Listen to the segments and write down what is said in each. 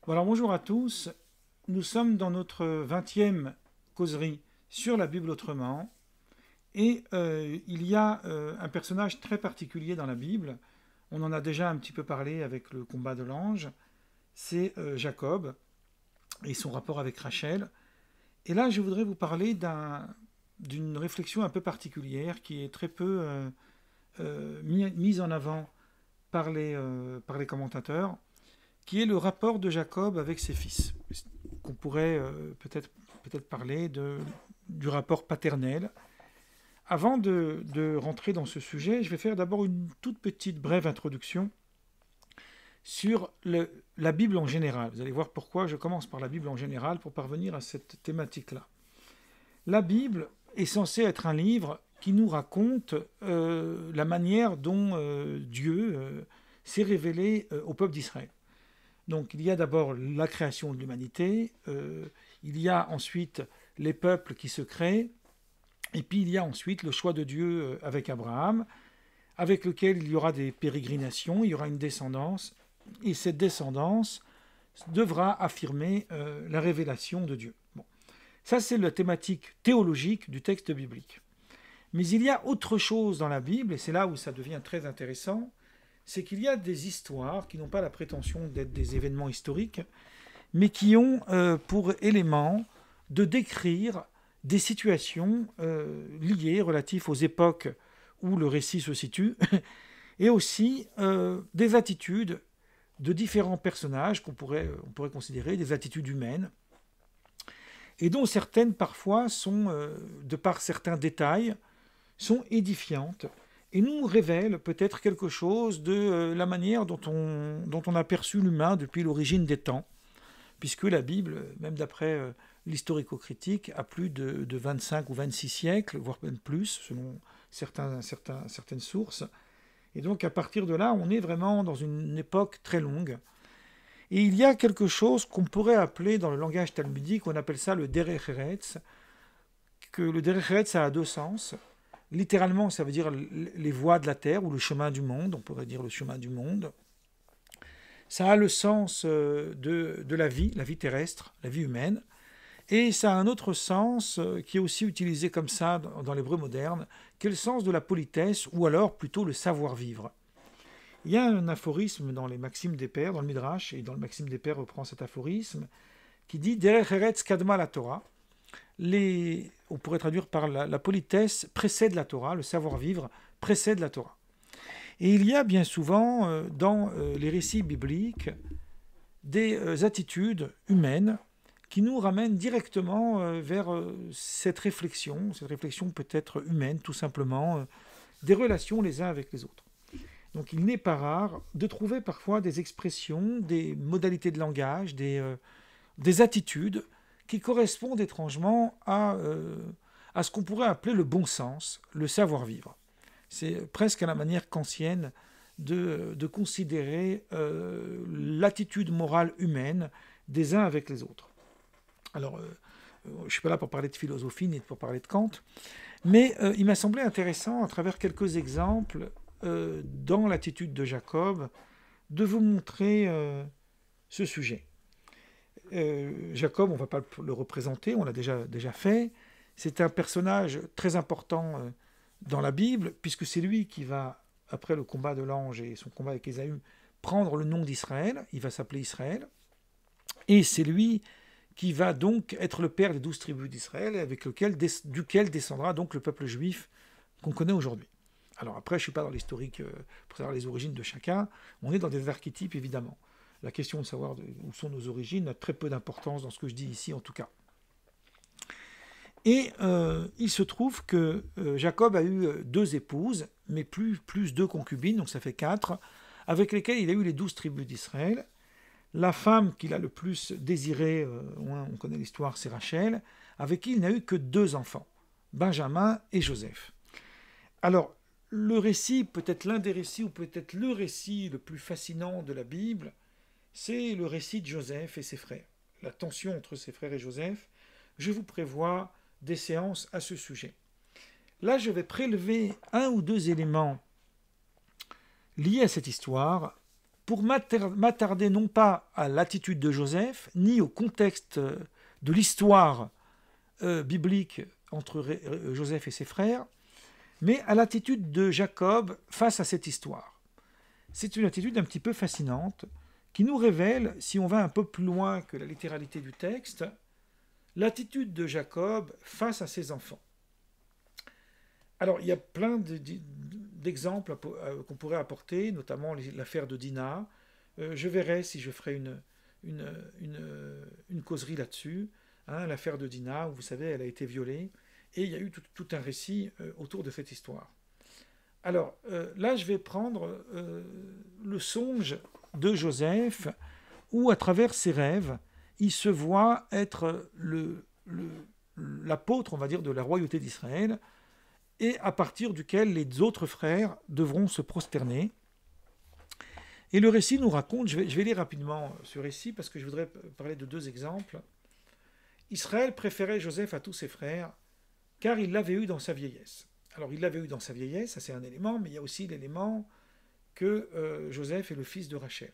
Alors bonjour à tous, nous sommes dans notre 20e causerie sur la Bible autrement et il y a un personnage très particulier dans la Bible, on en a déjà un petit peu parlé avec le combat de l'ange, c'est Jacob et son rapport avec Rachel. Et là je voudrais vous parler d'une réflexion un peu particulière qui est très peu mise en avant par les commentateurs, qui est le rapport de Jacob avec ses fils. Qu'on pourrait peut-être parler du rapport paternel. Avant de rentrer dans ce sujet, je vais faire d'abord une toute petite brève introduction sur la Bible en général. Vous allez voir pourquoi je commence par la Bible en général pour parvenir à cette thématique-là. La Bible est censée être un livre qui nous raconte la manière dont Dieu s'est révélé au peuple d'Israël. Donc il y a d'abord la création de l'humanité, il y a ensuite les peuples qui se créent, et puis il y a ensuite le choix de Dieu avec Abraham, avec lequel il y aura des pérégrinations, il y aura une descendance, et cette descendance devra affirmer la révélation de Dieu. Bon. Ça, c'est la thématique théologique du texte biblique. Mais il y a autre chose dans la Bible, et c'est là où ça devient très intéressant, c'est qu'il y a des histoires qui n'ont pas la prétention d'être des événements historiques, mais qui ont pour élément de décrire des situations liées, relatives aux époques où le récit se situe, et aussi des attitudes de différents personnages on pourrait considérer des attitudes humaines, et dont certaines parfois sont, de par certains détails, sont édifiantes et nous révèlent peut-être quelque chose de la manière dont on a perçu l'humain depuis l'origine des temps, puisque la Bible, même d'après l'historico-critique, a plus de 25 ou 26 siècles, voire même plus, selon certaines sources. Et donc à partir de là, on est vraiment dans une époque très longue. Et il y a quelque chose qu'on pourrait appeler, dans le langage talmudique, on appelle ça le derech eretz, que le derech eretz a deux sens. Littéralement, ça veut dire les voies de la terre ou le chemin du monde, on pourrait dire le chemin du monde. Ça a le sens de la vie terrestre, la vie humaine. Et ça a un autre sens qui est aussi utilisé comme ça dans l'hébreu moderne, qui est le sens de la politesse ou alors plutôt le savoir-vivre. Il y a un aphorisme dans les Maximes des Pères, dans le Midrash, et dans le Maxime des Pères reprend cet aphorisme, qui dit « Derech eretz kadma la Torah ». On pourrait traduire par la politesse précède la Torah, le savoir-vivre précède la Torah. Et il y a bien souvent dans les récits bibliques des attitudes humaines qui nous ramènent directement vers cette réflexion peut-être humaine tout simplement, des relations les uns avec les autres. Donc il n'est pas rare de trouver parfois des expressions, des modalités de langage, des attitudes qui correspondent étrangement à ce qu'on pourrait appeler le bon sens, le savoir-vivre. C'est presque à la manière kantienne de considérer l'attitude morale humaine des uns avec les autres. Alors, je ne suis pas là pour parler de philosophie ni pour parler de Kant, mais il m'a semblé intéressant, à travers quelques exemples dans l'attitude de Jacob, de vous montrer ce sujet. Jacob, on ne va pas le représenter, on l'a déjà fait. C'est un personnage très important dans la Bible, puisque c'est lui qui va, après le combat de l'ange et son combat avec Ésaü, prendre le nom d'Israël. Il va s'appeler Israël. Et c'est lui qui va donc être le père des 12 tribus d'Israël, duquel descendra donc le peuple juif qu'on connaît aujourd'hui. Alors après, je ne suis pas dans l'historique pour savoir les origines de chacun. On est dans des archétypes, évidemment. La question de savoir où sont nos origines a très peu d'importance dans ce que je dis ici, en tout cas. Et il se trouve que Jacob a eu deux épouses, mais plus deux concubines, donc ça fait 4, avec lesquelles il a eu les 12 tribus d'Israël. La femme qu'il a le plus désirée, on connaît l'histoire, c'est Rachel, avec qui il n'a eu que 2 enfants, Benjamin et Joseph. Alors, le récit, peut-être l'un des récits, ou peut-être le récit le plus fascinant de la Bible, c'est le récit de Joseph et ses frères. La tension entre ses frères et Joseph. Je vous prévois des séances à ce sujet. Là, je vais prélever 1 ou 2 éléments liés à cette histoire pour m'attarder non pas à l'attitude de Joseph, ni au contexte de l'histoire biblique entre Joseph et ses frères, mais à l'attitude de Jacob face à cette histoire. C'est une attitude un petit peu fascinante qui nous révèle, si on va un peu plus loin que la littéralité du texte, l'attitude de Jacob face à ses enfants. Alors, il y a plein d'exemples qu'on pourrait apporter, notamment l'affaire de Dinah. Je verrai si je ferai une causerie là-dessus. Hein, l'affaire de Dinah, où vous savez, elle a été violée. Et il y a eu tout un récit autour de cette histoire. Alors, là, je vais prendre le songe de Joseph, où, à travers ses rêves, il se voit être l'apôtre, on va dire, de la royauté d'Israël, et à partir duquel les autres frères devront se prosterner. Et le récit nous raconte, je vais lire rapidement ce récit, parce que je voudrais parler de 2 exemples. Israël préférait Joseph à tous ses frères, car il l'avait eu dans sa vieillesse. Alors, il l'avait eu dans sa vieillesse, ça c'est un élément, mais il y a aussi l'élément que Joseph est le fils de Rachel.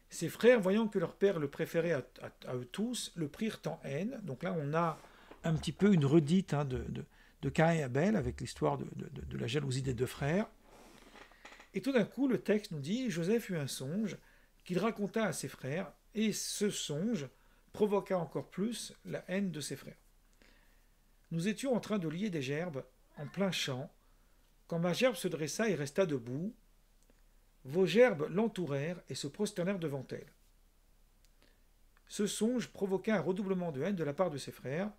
Ses frères, voyant que leur père le préférait à eux tous, le prirent en haine. Donc là, on a un petit peu une redite de Caïn et Abel, avec l'histoire de la jalousie des 2 frères. Et tout d'un coup, le texte nous dit, Joseph eut un songe qu'il raconta à ses frères, et ce songe provoqua encore plus la haine de ses frères. Nous étions en train de lier des gerbes en plein champ, quand ma gerbe se dressa et resta debout. Vos gerbes l'entourèrent et se prosternèrent devant elle. Ce songe provoqua un redoublement de haine de la part de ses frères,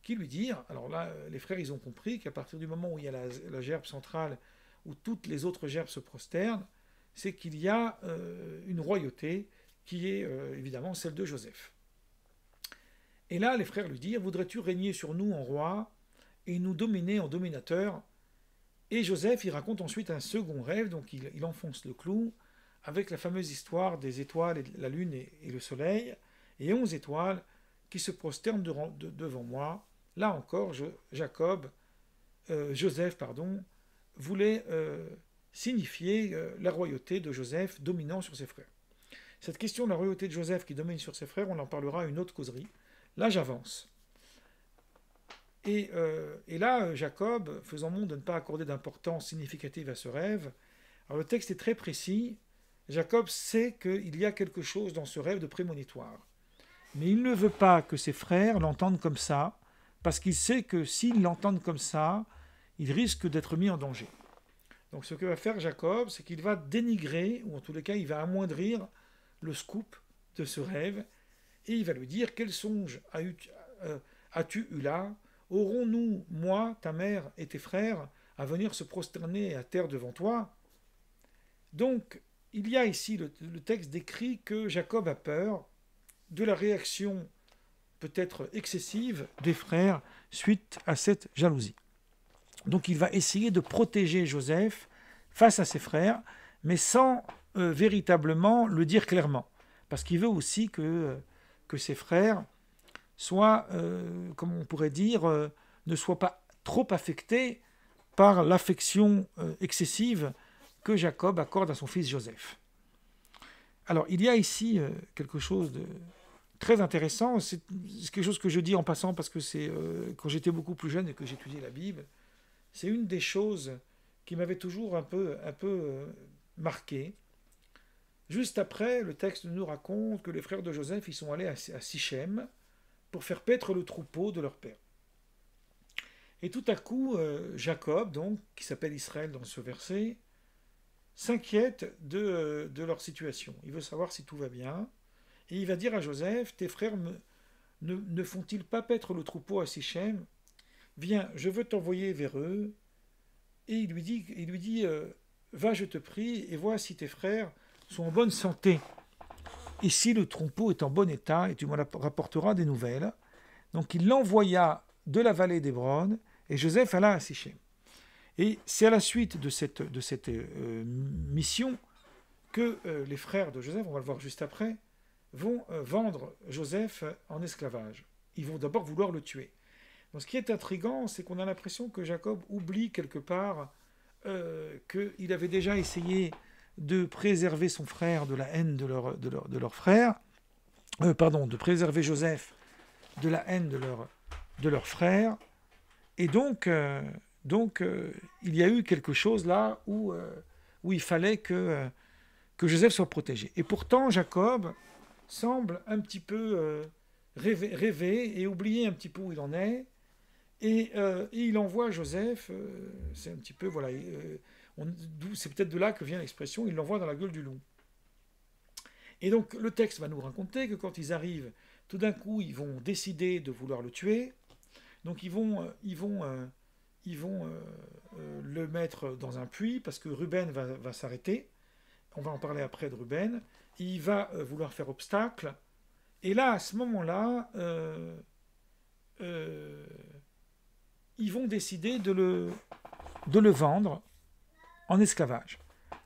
qui lui dirent, alors là, les frères, ils ont compris qu'à partir du moment où il y a la gerbe centrale, où toutes les autres gerbes se prosternent, c'est qu'il y a une royauté qui est évidemment celle de Joseph. Et là, les frères lui dirent, voudrais-tu régner sur nous en roi et nous dominer en dominateur? Et Joseph, il raconte ensuite un second rêve, donc il enfonce le clou, avec la fameuse histoire des étoiles, la lune et le soleil, et 11 étoiles qui se prosternent devant moi. Là encore, Joseph voulait signifier la royauté de Joseph dominant sur ses frères. Cette question de la royauté de Joseph qui domine sur ses frères, on en parlera à une autre causerie. Là, j'avance. Et là, Jacob, faisant montre de ne pas accorder d'importance significative à ce rêve, alors le texte est très précis. Jacob sait qu'il y a quelque chose dans ce rêve de prémonitoire. Mais il ne veut pas que ses frères l'entendent comme ça, parce qu'il sait que s'ils l'entendent comme ça, il risque d'être mis en danger. Donc ce que va faire Jacob, c'est qu'il va dénigrer, ou en tous les cas, il va amoindrir le scoop de ce rêve, et il va lui dire, quel songe as-tu eu là? Aurons-nous, moi, ta mère et tes frères, à venir se prosterner à terre devant toi? Donc, il y a ici, le texte décrit que Jacob a peur de la réaction peut-être excessive des frères suite à cette jalousie. Donc il va essayer de protéger Joseph face à ses frères, mais sans véritablement le dire clairement. Parce qu'il veut aussi que ses frères soient, comme on pourrait dire, ne soient pas trop affectés par l'affection excessive que Jacob accorde à son fils Joseph. Alors, il y a ici quelque chose de très intéressant. C'est quelque chose que je dis en passant parce que c'est quand j'étais beaucoup plus jeune et que j'étudiais la Bible, c'est une des choses qui m'avait toujours un peu marqué. Juste après, le texte nous raconte que les frères de Joseph ils sont allés à Sichem pour faire paître le troupeau de leur père. Et tout à coup, Jacob, donc, qui s'appelle Israël dans ce verset, s'inquiète de leur situation. Il veut savoir si tout va bien. Et il va dire à Joseph, tes frères ne font-ils pas paître le troupeau à Sichem? Viens, je veux t'envoyer vers eux. Et il lui dit va, je te prie, et vois si tes frères sont en bonne santé. Et si le troupeau est en bon état, et tu me rapporteras des nouvelles. Donc il l'envoya de la vallée d'Hébron, et Joseph alla à Sichem. Et c'est à la suite de cette mission que les frères de Joseph, on va le voir juste après, vont vendre Joseph en esclavage. Ils vont d'abord vouloir le tuer. Donc, ce qui est intriguant, c'est qu'on a l'impression que Jacob oublie quelque part qu'il avait déjà essayé de préserver son frère de la haine de leur frère, de préserver Joseph de la haine de leur frère. Et donc, il y a eu quelque chose là où il fallait que Joseph soit protégé. Et pourtant, Jacob semble un petit peu rêver et oublier un petit peu où il en est. Et il envoie Joseph, c'est un petit peu, voilà, c'est peut-être de là que vient l'expression, il l'envoie dans la gueule du loup. Et donc le texte va nous raconter que quand ils arrivent, tout d'un coup, ils vont décider de vouloir le tuer. Donc ils vont le mettre dans un puits parce que Ruben va s'arrêter. On va en parler après de Ruben. Il va vouloir faire obstacle. Et là, à ce moment-là, ils vont décider de le vendre en esclavage.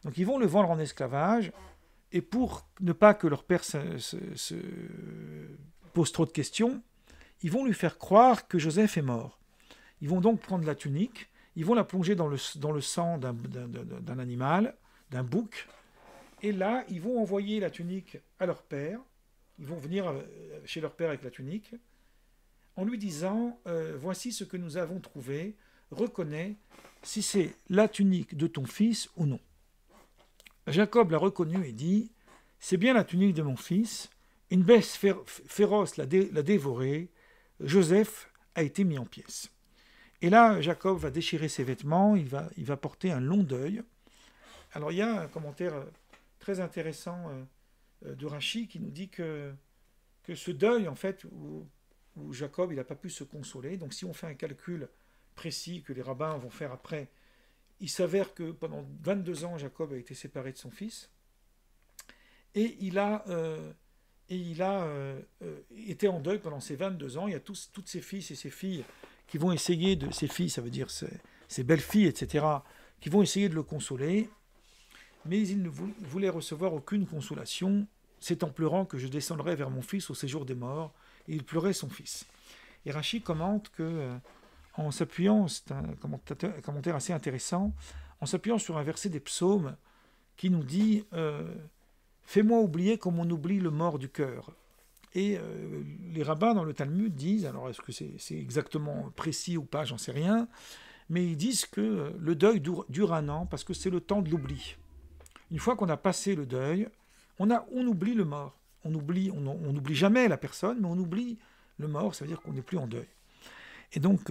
Donc ils vont le vendre en esclavage, et pour ne pas que leur père se pose trop de questions, ils vont lui faire croire que Joseph est mort. Ils vont donc prendre la tunique, ils vont la plonger dans le sang d'un animal, d'un bouc, et là, ils vont envoyer la tunique à leur père, ils vont venir chez leur père avec la tunique, en lui disant voici ce que nous avons trouvé, reconnais si c'est la tunique de ton fils ou non. Jacob l'a reconnu et dit c'est bien la tunique de mon fils, une bête féroce l'a dévoré, Joseph a été mis en pièces. Et là, Jacob va déchirer ses vêtements, il va porter un long deuil. Alors il y a un commentaire très intéressant de Rachi qui nous dit que ce deuil, en fait, où Jacob n'a pas pu se consoler. Donc si on fait un calcul précis que les rabbins vont faire après, il s'avère que pendant 22 ans, Jacob a été séparé de son fils. Et il a été en deuil pendant ces 22 ans. Il y a toutes ses fils et ses filles qui vont essayer de... Ses filles, ça veut dire ses belles-filles, etc., qui vont essayer de le consoler. Mais il ne voulait recevoir aucune consolation. C'est en pleurant que je descendrai vers mon fils au séjour des morts. Et il pleurait son fils. Et Rachi commente que, en s'appuyant, c'est un commentaire assez intéressant, en s'appuyant sur un verset des psaumes qui nous dit fais-moi oublier comme on oublie le mort du cœur. Et les rabbins dans le Talmud disent, alors est-ce que c'est exactement précis ou pas, j'en sais rien, mais ils disent que le deuil dure un an parce que c'est le temps de l'oubli. Une fois qu'on a passé le deuil, on oublie le mort. On n'oublie jamais la personne, mais on oublie le mort, ça veut dire qu'on n'est plus en deuil. Et donc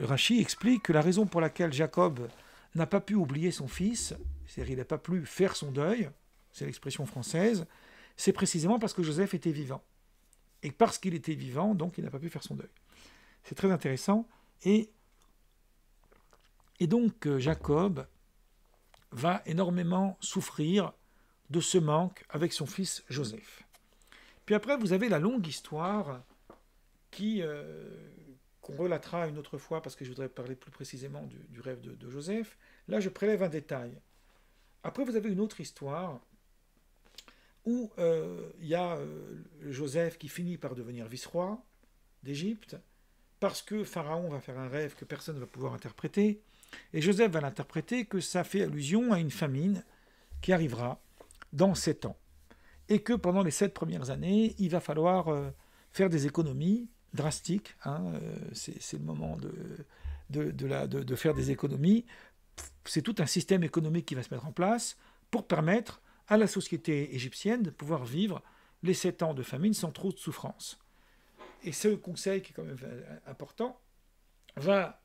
Rachi explique que la raison pour laquelle Jacob n'a pas pu oublier son fils, c'est-à-dire qu'il n'a pas pu faire son deuil, c'est l'expression française, c'est précisément parce que Joseph était vivant. Et parce qu'il était vivant, donc il n'a pas pu faire son deuil. C'est très intéressant. Et donc Jacob va énormément souffrir de ce manque avec son fils Joseph. Puis après, vous avez la longue histoire qu'on relatera une autre fois parce que je voudrais parler plus précisément du rêve de Joseph. Là, je prélève un détail. Après, vous avez une autre histoire où il y a Joseph qui finit par devenir vice-roi d'Égypte parce que Pharaon va faire un rêve que personne ne va pouvoir interpréter. Et Joseph va l'interpréter que ça fait allusion à une famine qui arrivera dans 7 ans. Et que pendant les 7 premières années, il va falloir faire des économies drastiques. C'est le moment de faire des économies. C'est tout un système économique qui va se mettre en place pour permettre à la société égyptienne de pouvoir vivre les 7 ans de famine sans trop de souffrance. Et ce conseil, qui est quand même important, va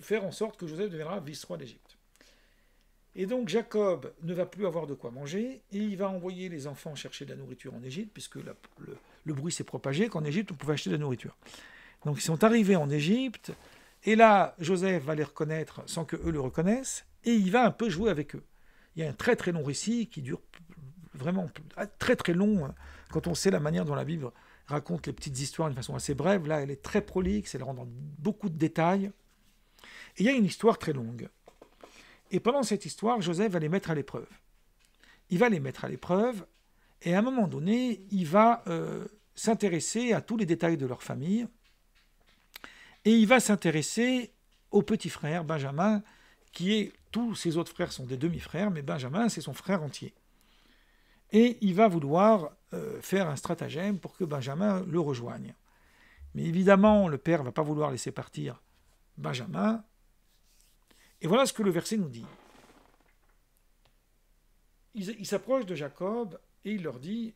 faire en sorte que Joseph deviendra vice-roi d'Égypte. Et donc Jacob ne va plus avoir de quoi manger, et il va envoyer les enfants chercher de la nourriture en Égypte, puisque le bruit s'est propagé qu'en Égypte on pouvait acheter de la nourriture. Donc ils sont arrivés en Égypte, et là Joseph va les reconnaître sans qu'eux le reconnaissent, et il va un peu jouer avec eux. Il y a un très très long récit qui dure vraiment très très long, quand on sait la manière dont la Bible raconte les petites histoires d'une façon assez brève. Là elle est très prolixe, elle rentre dans beaucoup de détails. Et il y a une histoire très longue. Et pendant cette histoire, Joseph va les mettre à l'épreuve. Il va les mettre à l'épreuve, et à un moment donné, il va s'intéresser à tous les détails de leur famille, et il va s'intéresser au petit frère, Benjamin, qui est tous ses autres frères sont des demi-frères, mais Benjamin, c'est son frère entier. Et il va vouloir faire un stratagème pour que Benjamin le rejoigne. Mais évidemment, le père ne va pas vouloir laisser partir Benjamin. Et voilà ce que le verset nous dit. Il s'approche de Jacob et il leur dit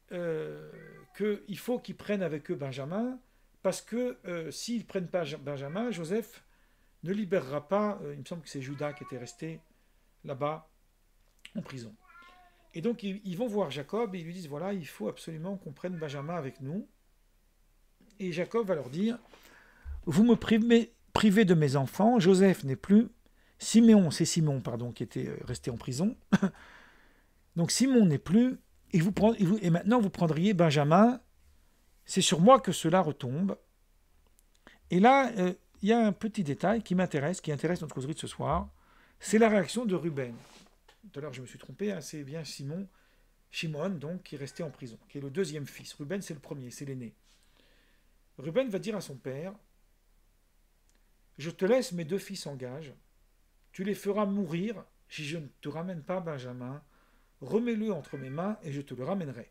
qu'il faut qu'ils prennent avec eux Benjamin, parce que s'ils ne prennent pas Benjamin, Joseph ne libérera pas, il me semble que c'est Judas qui était resté là-bas en prison. Et donc ils vont voir Jacob et ils lui disent, voilà, il faut absolument qu'on prenne Benjamin avec nous. Et Jacob va leur dire, vous me privez de mes enfants, Joseph n'est plus, c'est Simon, qui était resté en prison. Donc Simon n'est plus, et maintenant vous prendriez Benjamin, c'est sur moi que cela retombe. Et là, il y a un petit détail qui intéresse notre causerie de ce soir, c'est la réaction de Ruben. Tout à l'heure, je me suis trompé, c'est bien Shimon, donc, qui est resté en prison, qui est le deuxième fils. Ruben, c'est le premier, c'est l'aîné. Ruben va dire à son père, je te laisse mes 2 fils en gage, tu les feras mourir si je ne te ramène pas Benjamin, remets-le entre mes mains et je te le ramènerai.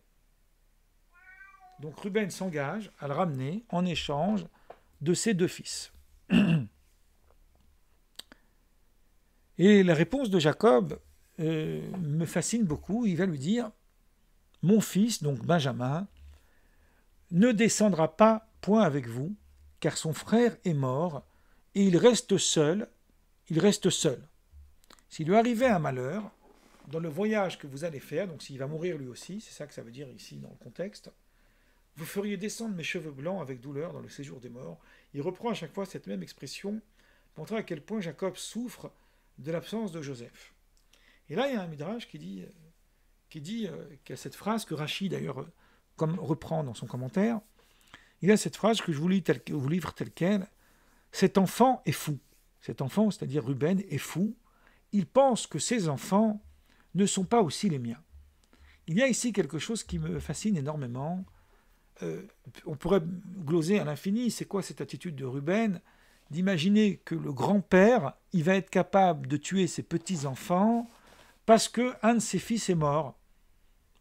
Donc Ruben s'engage à le ramener en échange de ses 2 fils. Et la réponse de Jacob me fascine beaucoup. Il va lui dire, mon fils, donc Benjamin, ne descendra pas point avec vous, car son frère est mort, et il reste seul. S'il lui arrivait un malheur, dans le voyage que vous allez faire, donc s'il va mourir lui aussi, c'est ça que ça veut dire ici dans le contexte, vous feriez descendre mes cheveux blancs avec douleur dans le séjour des morts. Il reprend à chaque fois cette même expression, pour montrer à quel point Jacob souffre de l'absence de Joseph. Et là, il y a un midrash qui dit qu'il y a cette phrase que Rachi, d'ailleurs, reprend dans son commentaire. Il a cette phrase que je vous livre telle quelle. Cet enfant est fou. Cet enfant, c'est-à-dire Ruben, est fou. Il pense que ses enfants ne sont pas aussi les miens. Il y a ici quelque chose qui me fascine énormément. On pourrait gloser à l'infini. C'est quoi cette attitude de Ruben? D'imaginer que le grand-père, il va être capable de tuer ses petits-enfants parce qu'un de ses fils est mort.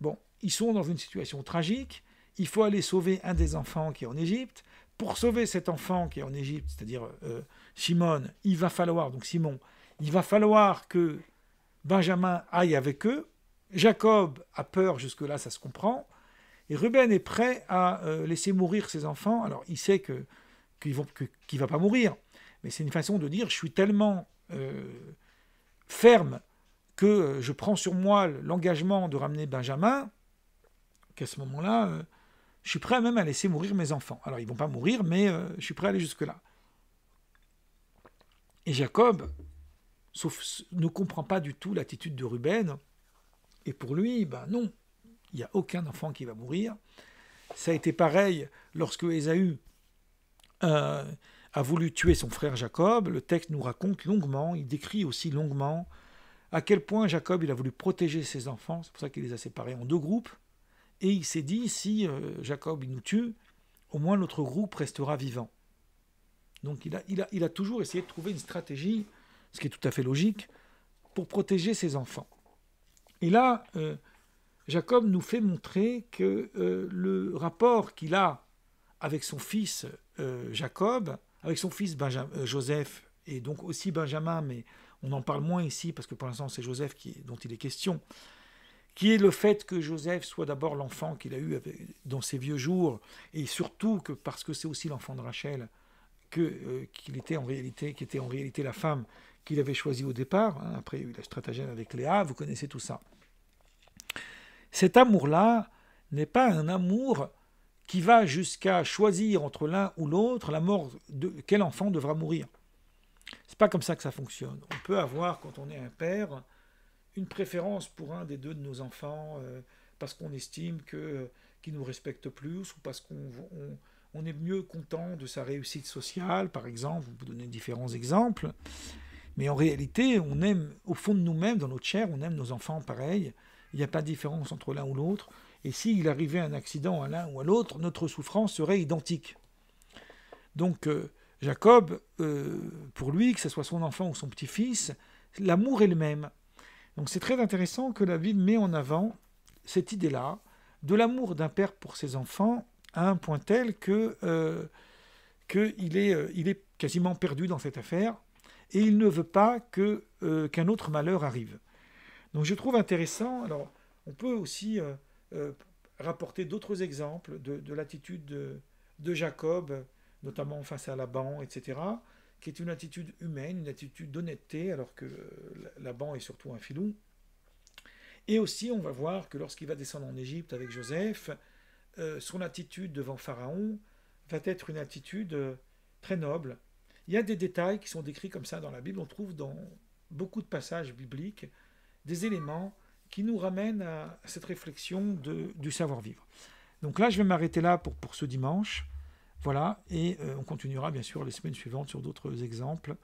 Bon, ils sont dans une situation tragique. Il faut aller sauver un des enfants qui est en Égypte. Pour sauver cet enfant qui est en Égypte, c'est-à-dire Simon, il va falloir que Benjamin aille avec eux. Jacob a peur, jusque-là, ça se comprend. Et Ruben est prêt à laisser mourir ses enfants. Alors, il sait qu'il ne va pas mourir. Mais c'est une façon de dire, je suis tellement ferme que je prends sur moi l'engagement de ramener Benjamin, qu'à ce moment-là, je suis prêt même à laisser mourir mes enfants. Alors, ils ne vont pas mourir, mais je suis prêt à aller jusque-là. Et Jacob ne comprend pas du tout l'attitude de Ruben. Et pour lui, non, il n'y a aucun enfant qui va mourir. Ça a été pareil lorsque Ésaü a voulu tuer son frère Jacob. Le texte nous raconte longuement, il décrit aussi longuement à quel point Jacob il a voulu protéger ses enfants. C'est pour ça qu'il les a séparés en 2 groupes. Et il s'est dit, si Jacob il nous tue, au moins notre groupe restera vivant. Donc il a toujours essayé de trouver une stratégie, ce qui est tout à fait logique, pour protéger ses enfants. Et là, Jacob nous fait montrer que le rapport qu'il a avec son fils Jacob, avec son fils Joseph, et donc aussi Benjamin, mais on en parle moins ici, parce que pour l'instant c'est Joseph dont il est question, qui est le fait que Joseph soit d'abord l'enfant qu'il a eu dans ses vieux jours, et surtout que parce que c'est aussi l'enfant de Rachel, qui était en réalité la femme qu'il avait choisie au départ. Après, il y a eu le stratagème avec Léa, vous connaissez tout ça. Cet amour-là n'est pas un amour qui va jusqu'à choisir entre l'un ou l'autre la mort de quel enfant devra mourir. C'est pas comme ça que ça fonctionne. On peut avoir, quand on est un père, une préférence pour un des 2 de nos enfants parce qu'on estime qu'il nous respecte plus, ou parce qu'on est mieux content de sa réussite sociale, par exemple. On peut donner différents exemples. Mais en réalité, on aime, au fond de nous-mêmes, dans notre chair, on aime nos enfants pareil. Il n'y a pas de différence entre l'un ou l'autre. Et s'il arrivait un accident à l'un ou à l'autre, notre souffrance serait identique. Donc, Jacob, pour lui, que ce soit son enfant ou son petit-fils, l'amour est le même. Donc c'est très intéressant que la Bible met en avant cette idée-là, de l'amour d'un père pour ses enfants, à un point tel qu'il est quasiment perdu dans cette affaire, et il ne veut pas qu'un autre malheur arrive. Donc je trouve intéressant, alors on peut aussi euh, rapporter d'autres exemples de l'attitude de Jacob, notamment face à Laban, etc., qui est une attitude humaine, une attitude d'honnêteté, alors que Laban est surtout un filou. Et aussi, on va voir que lorsqu'il va descendre en Égypte avec Joseph, son attitude devant Pharaon va être une attitude très noble. Il y a des détails qui sont décrits comme ça dans la Bible. On trouve dans beaucoup de passages bibliques des éléments qui nous ramènent à cette réflexion du savoir-vivre. Donc là, je vais m'arrêter là pour ce dimanche. Voilà, et on continuera bien sûr les semaines suivantes sur d'autres exemples.